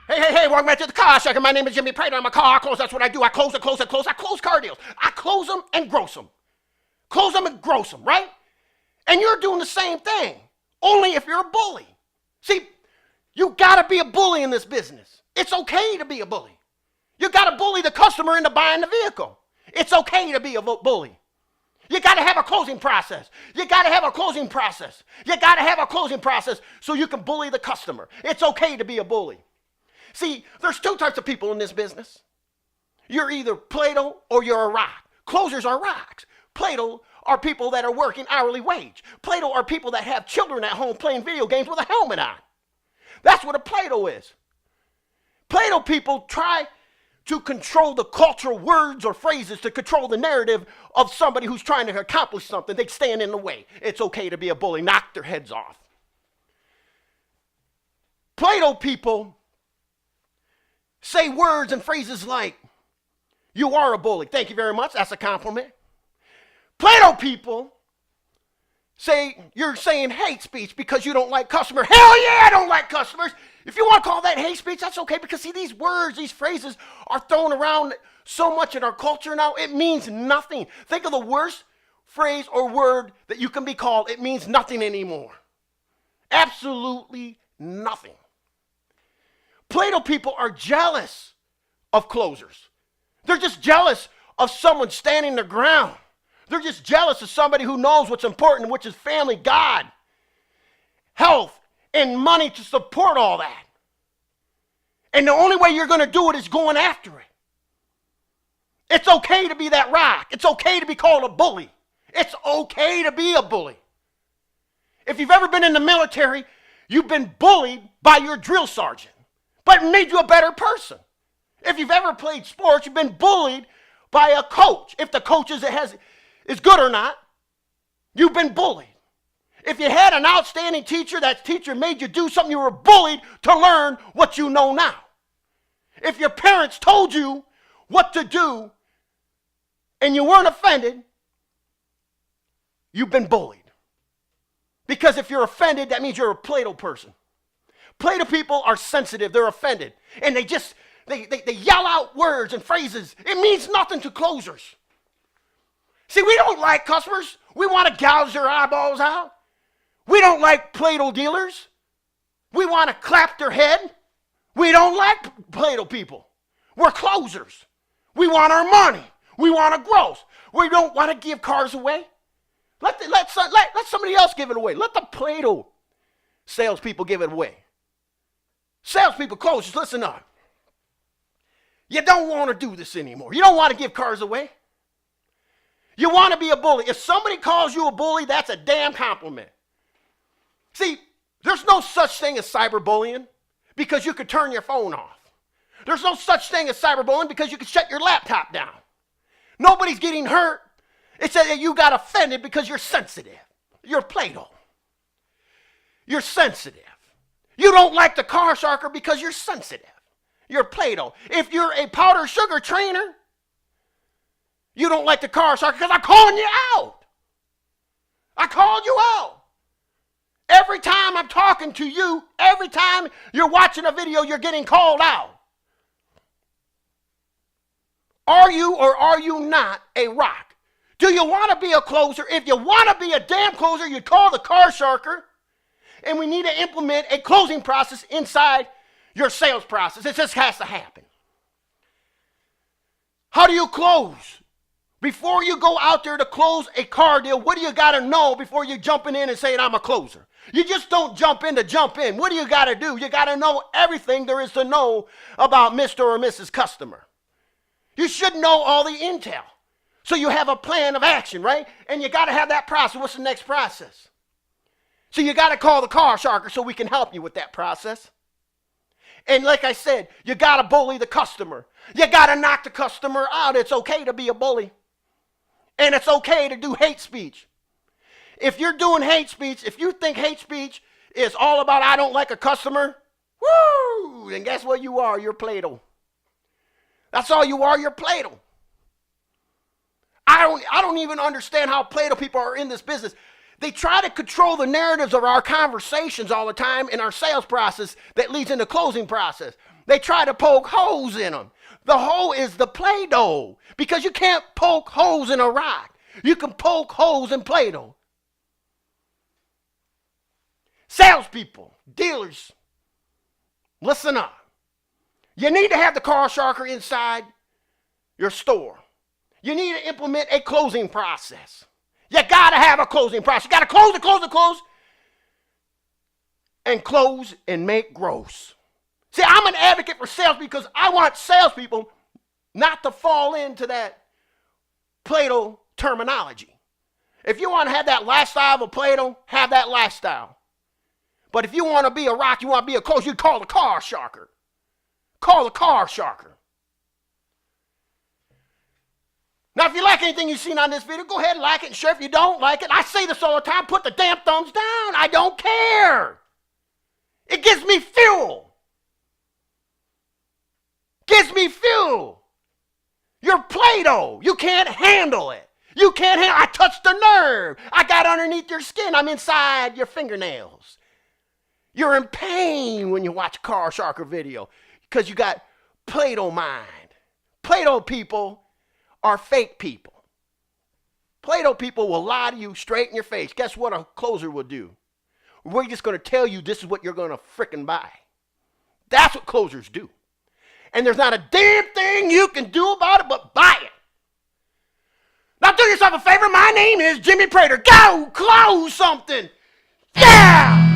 Hey, welcome back to the car second. My name is Jimmy Prater. I'm a car close. That's what I do. I close. I close car deals. I close them and gross them. Close them and gross them, right? And you're doing the same thing, only if you're a bully. See, you got to be a bully in this business. It's okay to be a bully. You got to bully the customer into buying the vehicle. It's okay to be a bully. You got to have a closing process. You got to have a closing process. You got to have a closing process so you can bully the customer. It's okay to be a bully. See, there's two types of people in this business. You're either Play-Doh or you're a rock. Closers are rocks. Play-Doh are people that are working hourly wage. Play-Doh are people that have children at home playing video games with a helmet on. That's what a Play-Doh is. Play-Doh people try to control the cultural words or phrases to control the narrative of somebody who's trying to accomplish something. They stand in the way. It's okay to be a bully. Knock their heads off. Play-Doh people say words and phrases like, you are a bully. Thank you very much. That's a compliment. Play-Doh people say you're saying hate speech because you don't like customers. Hell yeah, I don't like customers. If you want to call that hate speech, that's okay, because see, these words, these phrases are thrown around so much in our culture now, it means nothing. Think of the worst phrase or word that you can be called. It means nothing anymore. Absolutely nothing. Play-Doh people are jealous of closers. They're just jealous of someone standing their ground. They're just jealous of somebody who knows what's important, which is family, God, health, and money to support all that. And the only way you're going to do it is going after it. It's okay to be that rock. It's okay to be called a bully. It's okay to be a bully. If you've ever been in the military, you've been bullied by your drill sergeant, but it made you a better person. If you've ever played sports, you've been bullied by a coach. If the coach is good or not, you've been bullied. If you had an outstanding teacher, that teacher made you do something, you were bullied to learn what you know now. If your parents told you what to do and you weren't offended, you've been bullied. Because if you're offended, that means you're a Play-Doh person. Play-Doh people are sensitive, they're offended, and they yell out words and phrases. It means nothing to closers. See, we don't like customers. We want to gouge their eyeballs out. We don't like Play-Doh dealers. We want to clap their head. We don't like Play-Doh people. We're closers. We want our money. We want to gross. We don't want to give cars away. Let somebody else give it away. Let the Play-Doh salespeople give it away. Salespeople, closers, listen up. You don't want to do this anymore. You don't want to give cars away. You want to be a bully. If somebody calls you a bully, that's a damn compliment. See, there's no such thing as cyberbullying because you could turn your phone off. There's no such thing as cyberbullying because you can shut your laptop down. Nobody's getting hurt. It's that you got offended because you're sensitive. You're Play-Doh. You're sensitive. You don't like the car sharker because you're sensitive. You're Play-Doh. If you're a powder sugar trainer, you don't like the car sharker because I'm calling you out. I called you out. Every time I'm talking to you, every time you're watching a video, you're getting called out. Are you or are you not a rock? Do you want to be a closer? If you want to be a damn closer, you call the car sharker, and we need to implement a closing process inside your sales process. It just has to happen. How do you close? Before you go out there to close a car deal, what do you got to know before you're jumping in and saying, I'm a closer? You just don't jump in to jump in. What do you got to do? You got to know everything there is to know about Mr. or Mrs. Customer. You should know all the intel. So you have a plan of action, right? And you got to have that process. What's the next process? So you got to call the car sharker so we can help you with that process. And like I said, you got to bully the customer. You got to knock the customer out. It's okay to be a bully. And it's okay to do hate speech. If you're doing hate speech, if you think hate speech is all about I don't like a customer, woo, then guess what you are? You're Play-Doh. That's all you are. You're Play-Doh. I don't even understand how Play-Doh people are in this business. They try to control the narratives of our conversations all the time in our sales process that leads into closing process. They try to poke holes in them. The hole is the Play-Doh, because you can't poke holes in a rock. You can poke holes in Play-Doh. Salespeople, dealers, listen up. You need to have the car sharker inside your store. You need to implement a closing process. You got to have a closing process. You got to close, and close and make gross. See, I'm an advocate for sales because I want salespeople not to fall into that Play-Doh terminology. If you want to have that lifestyle of a Play-Doh, have that lifestyle. But if you want to be a rock, you want to be a close, you call the car sharker. Call the car sharker. Now, if you like anything you've seen on this video, go ahead and like it and share. If you don't like it, I say this all the time, put the damn thumbs down. I don't care. It gives me fuel. Gives me fuel. You're Play-Doh. You can't handle it. You can't handle it. I touched the nerve. I got underneath your skin. I'm inside your fingernails. You're in pain when you watch a car sharker video because you got Play-Doh mind. Play-Doh people are fake people. Play-Doh people will lie to you straight in your face. Guess what a closer will do? We're just going to tell you this is what you're going to frickin' buy. That's what closers do. And there's not a damn thing you can do about it but buy it. Now do yourself a favor. My name is Jimmy Prater. Go close something. Yeah!